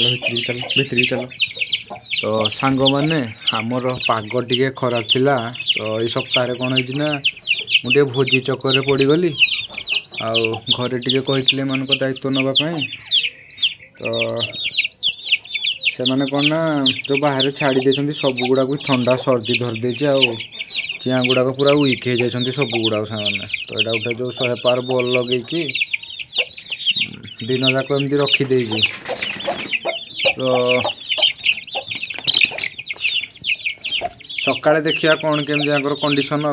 चल भितरी चल तो सांग मैंने आमर पाग टे खराब थिला तो ये सप्ताह कौन होना मुझे भोजी चक्कर पड़गली आउ घरे टे कही मान दायित्व नापी तो से मैंने कौन ना जो बाहर छाड़ी देते सब गुड़ाक ठंडा सर्दी धरदे चिया गुड़ाक पूरा वीक हो जाती सब गुड़ाक से तो यहाँ गोटे जो 100 पार बल लगे दिन जाक एमती रखीदे तो सका देखिया कौन केमी कंडीशन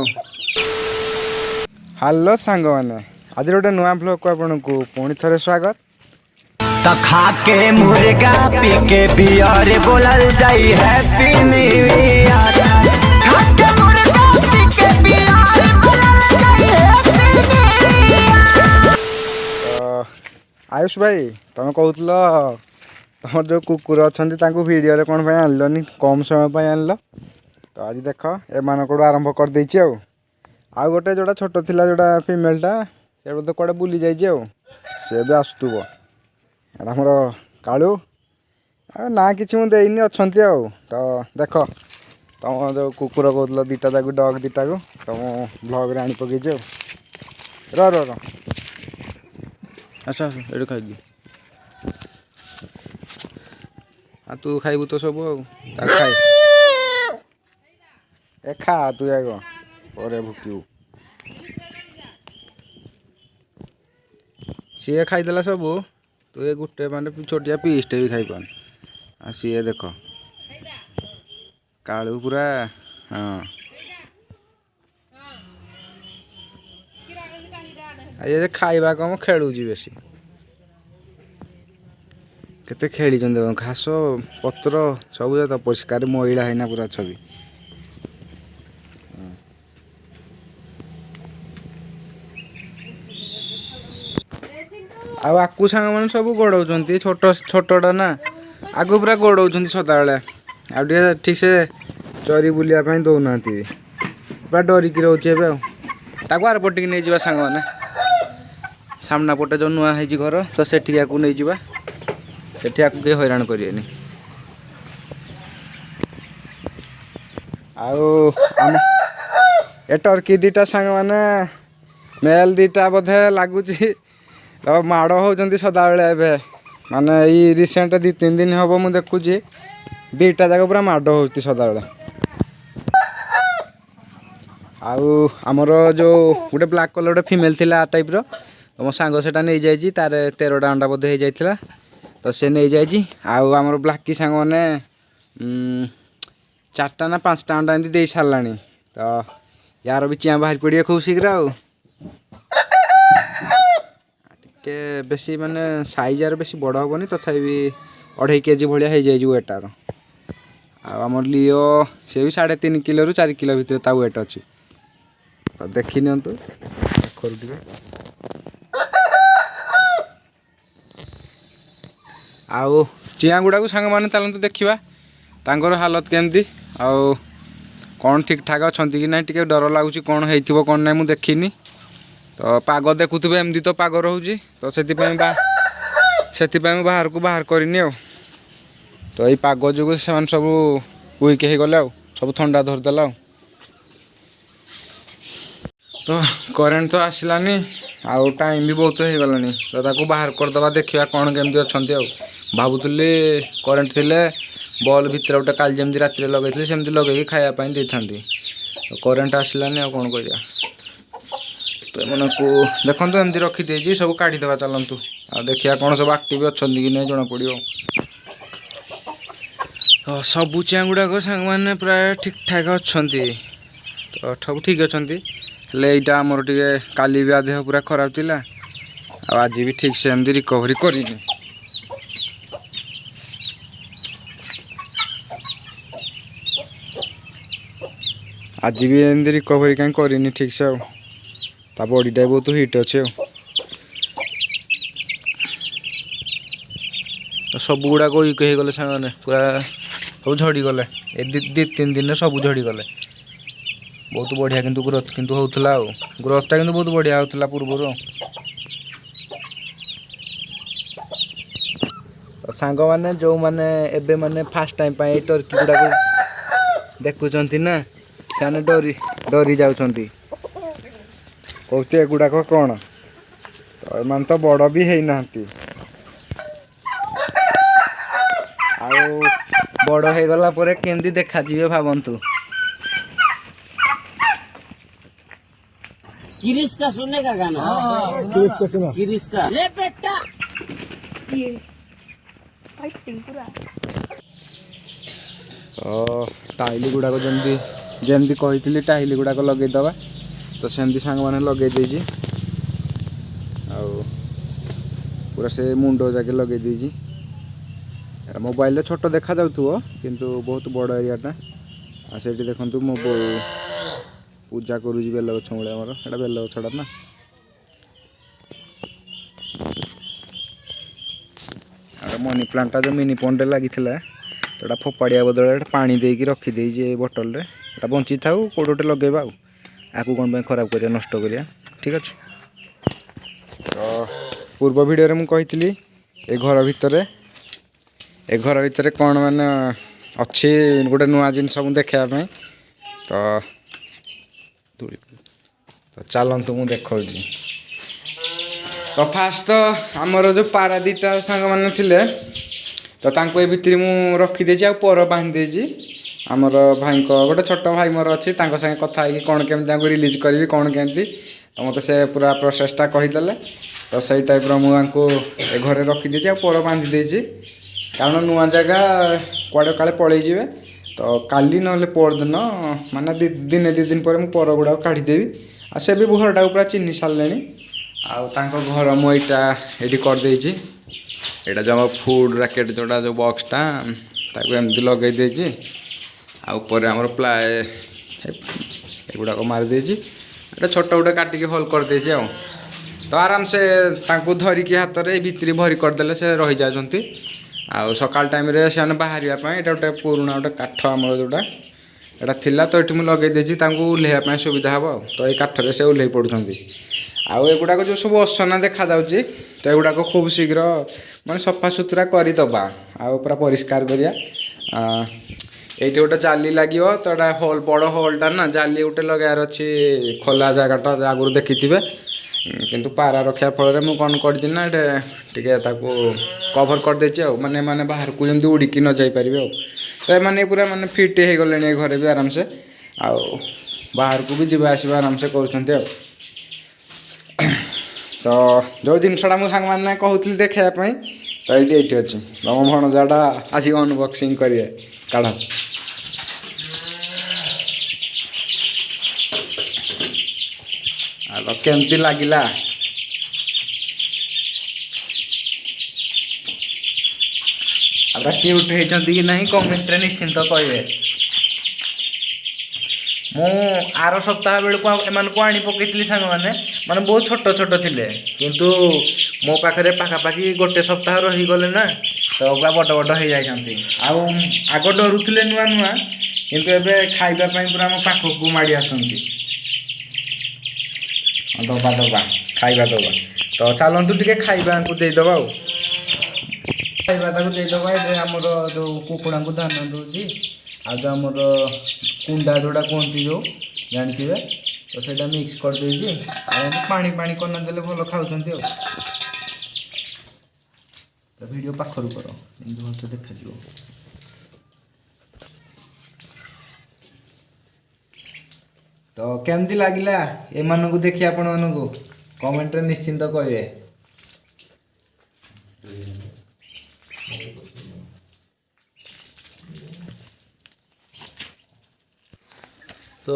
हेलो सांग मैंने आज गोटे नुआ ब्लॉग को आपन को पुणी थे स्वागत तो खा के मुर्गा पी के बियर बोलल जाई हैप्पी न्यू ईयर। खा के मुर्गा पी के बियर बोलल जाई हैप्पी न्यू ईयर। आयुष भाई तुम कहूल तुम जो कुकुर अच्छा वीडियो कौन पर आनलनी कम समय पर आनल तो आज देख एम को आरंभ कर देछि आउ गोटे जोड़ा छोट थिला जोड़ा फीमेलटा से तो कड़े बुली जाइए सी भी आसुव एटा मोर कालू ना कि मुझे अच्छा तो देख तुम जो कुकुर कहूल दीटा जाक डग दीटा को तुम ब्लॉग रे आनी पकई र अच्छा ये खाई तू खाइबू तो सब खाए ए खा तू आग पर भुकू सी खाईदेला सब तू ये गोटे माने छोटिया पीसटे भी खाई पान सी देख कालू पूरा हाँ ये खाइबा कम खेलुची बेसी केते खेली घास पत्र सब तो परिष्कार महिला है पूरा छवि आकु सांग मैंने सब गोड़ छोट छोटा ना आगु पूरा गोड़ सदा बेले ठीक से चरी बुलाप दौना पूरा डरिकी रोचे आर पटिक नहीं जा सांग मैंने सामना पटे जो नुआ है घर तो सेठी आकु नहीं जा सेठी आकु के हैरान करेनि आम ए टर्की दीटा सांग मैंने मेल दीटा बोधे लगुच माड़ होती सदा बेले ए माने ये रिसेंट 2-3 दिन हम मुझे देखुची दीटा जाक पूरा माड़ होती सदा बेले आमर जो गोटे ब्लैक कलर गोटे फीमेल थिला टाइप रो तो मो सांग सेटा नहीं जाइए तार 13टा अंडा बोधे हो जाइए तो से नहीं जाइए आमर ब्लैकी सांग मैंने 4टा ना 5टा अंडा एमती दे सारा तो यार भी चिया बाहर पड़े खूब शीघ्र के बेसी माने साइज यार बेसी बड़ हेनी तथापि 2.5 केजी भाया हो जाए वेटार आमर लिओ से भी 3.5 किलो रु 4 किलो भितर ता वेट अच्छी तो देखी नियंतु आउ चिया गुड़ा को सांग माने चलते देखा तांकर हालत केमती आउ कौन ठीक ठाक अच्छा कि ना टे डर लगुच कौन हो कौन ना मुझे देखनी तो पाग देखुवे एमती तो पाग रोचे तो से बाहर को बाहर करनी तो ये पाग जो से सब वीक हो गले सब ठंडा धरदेला तो करेन्ट तो आसलानी आउ टाइम भी बहुत हो गलानी तो ताको बाहर करदे देखा कौन केमती अच्छा भावुली करेन्ट थिले बल भितर गोटे काल जमी रात लगे सेमती लगे खायापाई दे था तो करेन्ट आसलानी आ कौन कर तो मन को देखो एमती रखीदे सब काढ़ीदे चलतु आ देखिया कौन सब आक्टिव अच्छा कि नहीं जना पड़ो तो सबू चिया गुड़ाक सांग मैंने प्राय ठीक ठाक अच्छा तो सब ठीक अच्छा यहाँ आमर टे काली भी देह पूरा खराब थिला आज भी ठीक से एमती रिकवरी करिनी आज भी एमती रिकवरी कहीं करनी ठीक से ता बॉडीटा बहुत हिट अच्छे तो सब गुड़ाक वीक हो गले सामने पूरा सब झड़ी गले 2-3 दिन सब झड़ी गले बहुत बढ़िया किंतु ग्रोथ किंतु होता ग्रोथटा किंतु बहुत बढ़िया होता पूर्व ତ ସାଙ୍ଗମାନେ ଯେଉଁମାନେ ଏବେ ମାନେ ଫାଷ୍ଟ ଟାଇମ୍ ପାଇଁ ଏଇ ଟର୍କି ଗୁଡ଼ାକୁ ଦେଖୁଛନ୍ତି ନା ସେମାନେ ଡରି ଯାଉଛନ୍ତି କହୁଛି ଏଗୁଡ଼ାକ କ'ଣ। ତ ଏମାନେ ତ ବଡ଼ ବି ହେଇନାହାନ୍ତି ଆଉ ବଡ଼ ହେଇଗଲା ପରେ କେମିତି ଦେଖାଯିବେ ଭାବନ୍ତୁ। किरिस का सुनने का गाना किरिस का ले बेटा ତ ଟାଇଲି ଗୁଡ଼ାକ ଯେମିତି କହିଥିଲି ଟାଇଲି ଗୁଡ଼ାକ ଲଗେଇଦେବା। ତ ସେମିତି ସାଙ୍ଗମାନେ ଲଗେଇ ଦେଇଛି ଆଉ ପୁରା ସେ ମୁଣ୍ଡ ଯାକେ ଲଗେଇ ଦେଇଛି। ଏଇଟା ମୋବାଇଲରେ ଛୋଟ ଦେଖାଯାଉଥିବ କିନ୍ତୁ ବହୁତ ବଡ଼ ଏରିଆଟା। ଆଉ ସେଇଠି ଦେଖନ୍ତୁ ମୋ ବୋଉ ପୂଜା କରୁଛି ବେଲଗଛ ମୂଳେ। ଆମର ଏଇଟା ବେଲଗଛଟା ନା। ଆଉ ମନି ପ୍ଲାଣ୍ଟଟା ଯେଉଁ ମିନି ପଣ୍ଡରେ ଲାଗିଥିଲା ତ ଏଇଟା ଫୋପାଡ଼ିଆ ବଦଳରେ ଏଇଟା ପାଣି ଦେଇକି ରଖିଦେଇଛି ଏ ବୋଟଲରେ। ଏଇଟା ବଞ୍ଚିଥାଉ କେଉଁଠି ଗୋଟେ ଲଗେଇବା ଆଉ ଆକୁ କ'ଣ ପାଇଁ ଖରାପ କରିବା ନଷ୍ଟ କରିବା। ଠିକ୍ ଅଛି। ତ ପୂର୍ବ ଭିଡ଼ିଓରେ ମୁଁ କହିଥିଲି ଏ ଘର ଭିତରେ କ'ଣ ମାନେ ଅଛି ଗୋଟେ ନୂଆ ଜିନିଷ ମୁଁ ଦେଖାଇବା ପାଇଁ। ତ ଚାଲନ୍ତୁ ମୁଁ ଦେଖାଉଛି। ତ ଫାଷ୍ଟ ତ ଆମର ଯେଉଁ ପାରା ଦୁଇଟା ସାଙ୍ଗମାନେ ଥିଲେ ତ ତାଙ୍କୁ ଏ ଭିତରେ ମୁଁ ରଖିଦେଇଛି ଆଉ ପର ବାନ୍ଧି ଦେଇଛି। ଆମର ଭାଇଙ୍କ ଗୋଟେ ଛୋଟ ଭାଇ ମୋର ଅଛି ତାଙ୍କ ସାଙ୍ଗେ କଥା ହେଇକି କ'ଣ କେମିତି ତାଙ୍କୁ ରିଲିଜ୍ କରିବି କ'ଣ କେମିତି। ତ ମୋତେ ସେ ପୁରା ପ୍ରୋସେସଟା କହିଦେଲେ। ତ ସେଇ ଟାଇପ୍ର ମୁଁ ତାଙ୍କୁ ଏ ଘରେ ରଖିଦେଇଛି ଆଉ ପର ବାନ୍ଧି ଦେଇଛି। କାରଣ ନୂଆ ଜାଗା କୁଆଡ଼େ କାଳେ ପଳେଇଯିବେ। ତ କାଲି ନହେଲେ ପରଦିନ ମାନେ ଦିନେ 2 ଦିନ ପରେ ମୁଁ ପର ଗୁଡ଼ାକ କାଢ଼ିଦେବି। ଆଉ ସେ ବି ଘରଟାକୁ ପୁରା ଚିହ୍ନି ସାରିଲେଣି। ଆଉ ତାଙ୍କ ଘର ମୁଁ ଏଇଠି କରିଦେଇଛି। ଏଇଟା ଯେଉଁ ଆମର ଫୁଡ୍ ରାକେଟ୍ ଯେଉଁଟା ଯେଉଁ ବକ୍ସଟା ତାକୁ ଏମିତି ଲଗେଇ ଦେଇଛି। ଆଉ ଉପରେ ଆମର ପ୍ଲାଏ ଏଗୁଡ଼ାକ ମାରିଦେଇଛି। ଏଇଟା ଛୋଟ ଗୋଟେ କାଟିକି ହୋଲ୍ କରିଦେଇଛି ଆଉ। ତ ଆରାମସେ ତାଙ୍କୁ ଧରିକି ହାତରେ ଏଇ ଭିତରେ ଭରି କରିଦେଲେ ସେ ରହିଯାଉଛନ୍ତି। ଆଉ ସକାଳ ଟାଇମ୍ରେ ସେମାନେ ବାହାରିବା ପାଇଁ ଏଇଟା ଗୋଟେ ପୁରୁଣା ଗୋଟେ କାଠ ଆମର ଯେଉଁଟା ଏଇଟା ଥିଲା ତ ଏଠି ମୁଁ ଲଗେଇ ଦେଇଛି ତାଙ୍କୁ ଓହ୍ଲେଇବା ପାଇଁ ସୁବିଧା ହେବ ଆଉ। ତ ଏଇ କାଠରେ ସେ ଓହ୍ଲେଇ ପଡ଼ୁଛନ୍ତି। ଆଉ ଏଗୁଡ଼ାକ ଯେଉଁ ସବୁ ଅସନା ଦେଖାଯାଉଛି ତ ଏଗୁଡ଼ାକ ଖୁବ୍ ଶୀଘ୍ର ମାନେ ସଫାସୁତୁରା କରିଦେବା ଆଉ ପୁରା ପରିଷ୍କାର କରିବା। ଏଇଠି ଗୋଟେ ଜାଲି ଲାଗିବ ତ ଏଇଟା ହୋଲ୍ ବଡ଼ ହୋଲ୍ଟା ନା ଜାଲି ଗୋଟେ ଲଗାଇବାର ଅଛି ଖୋଲା ଜାଗାଟା ଆଗରୁ ଦେଖିଥିବେ। କିନ୍ତୁ ପାରା ରଖିବା ଫଳରେ ମୁଁ କ'ଣ କରିଛି ନା ଏଇଟା ଟିକେ ତାକୁ କଭର୍ କରିଦେଇଛି ଆଉ ମାନେ ବାହାରକୁ ଯେମିତି ଉଡ଼ିକି ନ ଯାଇପାରିବେ ଆଉ। ତ ଏମାନେ ପୁରା ମାନେ ଫିଟ୍ ହେଇଗଲେଣି ଏ ଘରେ ବି ଆରାମସେ ଆଉ ବାହାରକୁ ବି ଯିବା ଆସିବା ଆରାମସେ କରୁଛନ୍ତି ଆଉ। ତ ଯେଉଁ ଜିନିଷଟା ମୁଁ ସାଙ୍ଗମାନେ କହୁଥିଲି ଦେଖାଇବା ପାଇଁ ତ ଏଇଠି ଅଛି। ତମ ଭଣଜାଟା ଆସିକି ଅନବକ୍ସିଂ କରିବେ କାଢ଼। ଆଉ କେମିତି ଲାଗିଲା? ଆଉ କ୍ୟୁଟ୍ ହେଇଛନ୍ତି କି ନାହିଁ କମେଣ୍ଟରେ ନିଶ୍ଚିନ୍ତ କହିବେ। ମୁଁ ଆର ସପ୍ତାହ ବେଳକୁ ଏମାନଙ୍କୁ ଆଣି ପକେଇଥିଲି ସାଙ୍ଗମାନେ ମାନେ ବହୁତ ଛୋଟ ଥିଲେ। କିନ୍ତୁ ମୋ ପାଖରେ ପାଖାପାଖି ଗୋଟେ ସପ୍ତାହ ରହିଗଲେ ନା ତ ପୁରା ବଡ଼ ହେଇଯାଇଛନ୍ତି। ଆଉ ଆଗ ଡରୁଥିଲେ ନୂଆ କିନ୍ତୁ ଏବେ ଖାଇବା ପାଇଁ ପୁରା ଆମ ପାଖକୁ ମାଡ଼ି ଆସୁଛନ୍ତି। ଦବା ଖାଇବା ଦବା। ତ ଚାଲନ୍ତୁ ଟିକେ ଖାଇବାକୁ ଦେଇଦେବା ଆଉ। ଖାଇବା ତାକୁ ଦେଇଦେବା। ଏବେ ଆମର ଯେଉଁ କୁକୁଡ଼ାଙ୍କୁ ଦାନା ଦେଉଛି ଆଉ ଯେଉଁ ଆମର କୁଣ୍ଡା ଯେଉଁଟା କୁହନ୍ତି ଯେଉଁ ଜାଣିଥିବେ ତ ସେଇଟା ମିକ୍ସ କରିଦେଇଛି। ଆଉ ପାଣି କରିନା ଦେଲେ ଭଲ ଖାଉଛନ୍ତି ଆଉ। ତ ଭିଡ଼ିଓ ପାଖରୁ କର ଯେମିତି ଭଲସେ ଦେଖାଯିବ। ତ କେମିତି ଲାଗିଲା ଏମାନଙ୍କୁ ଦେଖି ଆପଣମାନଙ୍କୁ କମେଣ୍ଟରେ ନିଶ୍ଚିନ୍ତ କହିବେ। ତ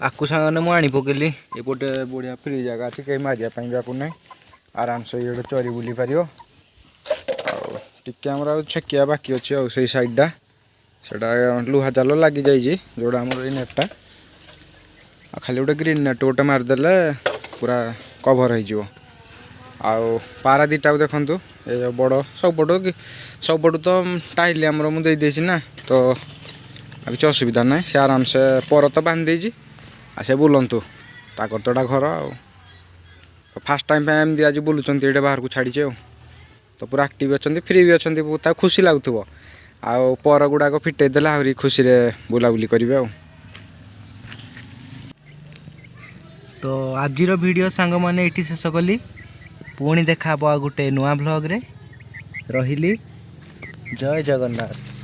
ଆକୁ ସାଙ୍ଗମାନେ ମୁଁ ଆଣି ପକେଇଲି। ଏପଟେ ବଢ଼ିଆ ଫ୍ରି ଜାଗା ଅଛି କେହି ମାରିବା ପାଇଁ ବି ଆକୁ ନାହିଁ। ଆରାମସେ ଇଏ ଚରି ବୁଲି ପାରିବ। ଆଉ ଟିକେ ଆମର ଆଉ ଛେକିବା ବାକି ଅଛି ଆଉ ସେଇ ସାଇଡ଼୍ଟା ସେଇଟା ଲୁହା ଜାଲ ଲାଗିଯାଇଛି ଯେଉଁଟା ଆମର ଏଇ ନେଟ୍ଟା। ଆଉ ଖାଲି ଗୋଟେ ଗ୍ରୀନ୍ ନେଟ୍ ଗୋଟେ ମାରିଦେଲେ ପୁରା କଭର୍ ହେଇଯିବ। ଆଉ ପାରା ଦୁଇଟାକୁ ଦେଖନ୍ତୁ ଏ ବଡ଼ ସବୁପଟୁ ତ ଟାଇଲି ଆମର ମୁଁ ଦେଇଦେଇଛି ନା ତ ଆଉ କିଛି ଅସୁବିଧା ନାହିଁ। ସେ ଆରାମସେ ପର ତ ବାନ୍ଧି ଦେଇଛି ଆଉ ସେ ବୁଲନ୍ତୁ ତାଙ୍କର ତ ଏଇଟା ଘର ଆଉ। ଫାଷ୍ଟ ଟାଇମ୍ ପାଇଁ ଏମିତି ଆଜି ବୁଲୁଛନ୍ତି ଏଇଟା ବାହାରକୁ ଛାଡ଼ିଛି ଆଉ। तो पूरा आक्टिव अच्छा फ्री भी अच्छा बहुत खुशी लगुव आउ पर गुड़ाक फिटई देला आहरी खुशी बुलाबुली करेंगे। तो आज वीडियो सांग मैंने ये शेष कली पुणी देखा गोटे नुआ ब्लॉग रे रही। जय जगन्नाथ।